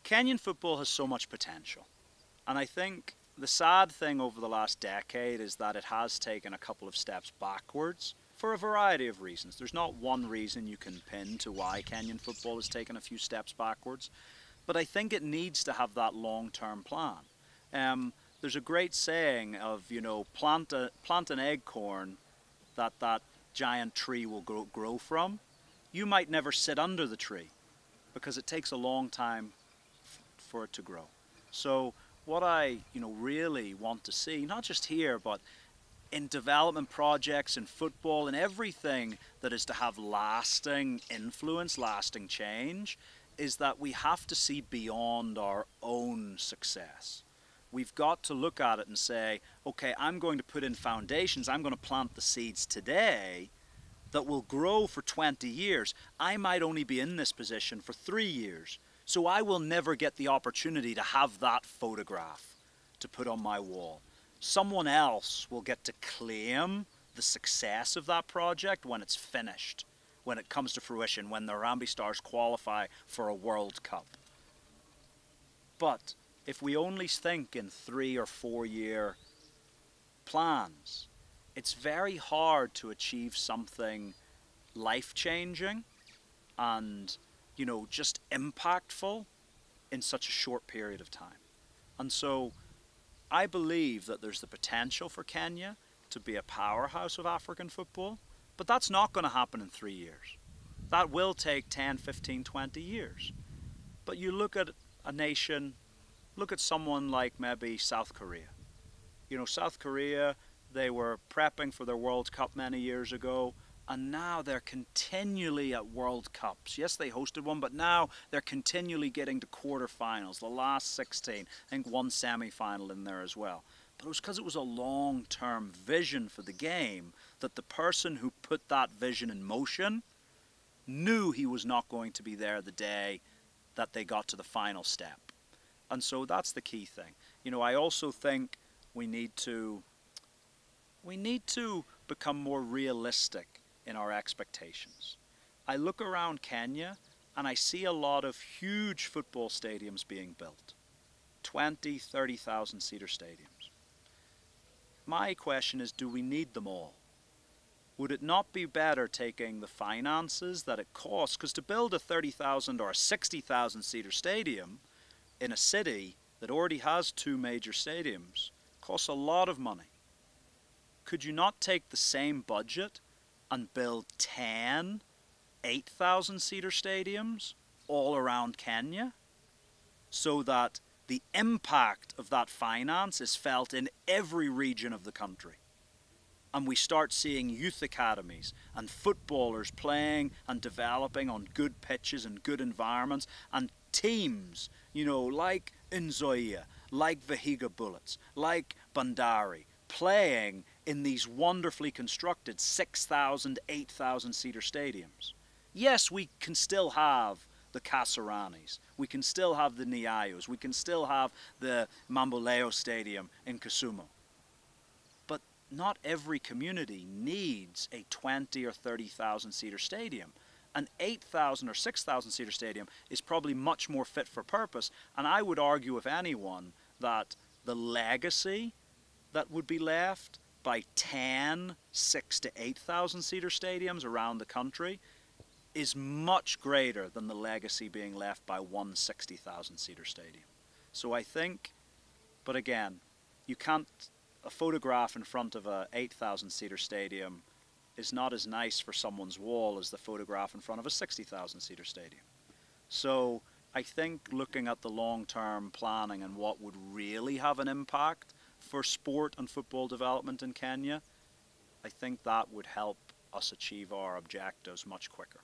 Kenyan football has so much potential, and I think the sad thing over the last decade is that it has taken a couple of steps backwards for a variety of reasons. There's not one reason you can pin to why Kenyan football has taken a few steps backwards, but I think it needs to have that long-term plan. There's a great saying of, plant an acorn that giant tree will grow from. You might never sit under the tree because it takes a long time for it to grow. So what I really want to see, not just here, but in development projects, in football, in everything that is to have lasting influence, lasting change, is that we have to see beyond our own success. We've got to look at it and say, okay, I'm going to put in foundations, I'm going to plant the seeds today that will grow for 20 years. I might only be in this position for 3 years. So I will never get the opportunity to have that photograph to put on my wall. Someone else will get to claim the success of that project when it's finished, when it comes to fruition, when the Harambee Stars qualify for a World Cup. But if we only think in 3 or 4 year plans, it's very hard to achieve something life-changing and just impactful in such a short period of time. And so I believe that there's the potential for Kenya to be a powerhouse of African football, but that's not going to happen in 3 years. That will take 10, 15, 20 years. But you look at a nation, look at someone like maybe South Korea. South Korea, they were prepping for their World Cup many years ago, and now they're continually at World Cups. Yes, they hosted one, but now they're continually getting to quarterfinals, the last 16. I think one semi-final in there as well. But it was because it was a long-term vision for the game that the person who put that vision in motion knew he was not going to be there the day that they got to the final step. And so that's the key thing. I also think we need to become more realistic in our expectations. I look around Kenya and I see a lot of huge football stadiums being built. 20, 30,000 seater stadiums. My question is, do we need them all? Would it not be better taking the finances that it costs? Because to build a 30,000 or a 60,000 seater stadium in a city that already has 2 major stadiums costs a lot of money. Could you not take the same budget and build 10 8,000 seater stadiums all around Kenya so that the impact of that finance is felt in every region of the country? And we start seeing youth academies and footballers playing and developing on good pitches and good environments, and teams, like Nzoia, like Vihiga Bullets, like Bandari, playing in these wonderfully constructed 6,000, 8,000 seater stadiums. Yes, we can still have the Kasaranis, we can still have the Nyayos, we can still have the Mamboleo Stadium in Kisumu. But not every community needs a 20 or 30,000 seater stadium. An 8,000 or 6,000 seater stadium is probably much more fit for purpose, and I would argue, if anyone, that the legacy that would be left by 10 6,000 to 8,000 seater stadiums around the country is much greater than the legacy being left by one 60,000 seater stadium. So I think, but again, a photograph in front of a 8,000 seater stadium is not as nice for someone's wall as the photograph in front of a 60,000 seater stadium. So I think looking at the long-term planning and what would really have an impact for sport and football development in Kenya, I think that would help us achieve our objectives much quicker.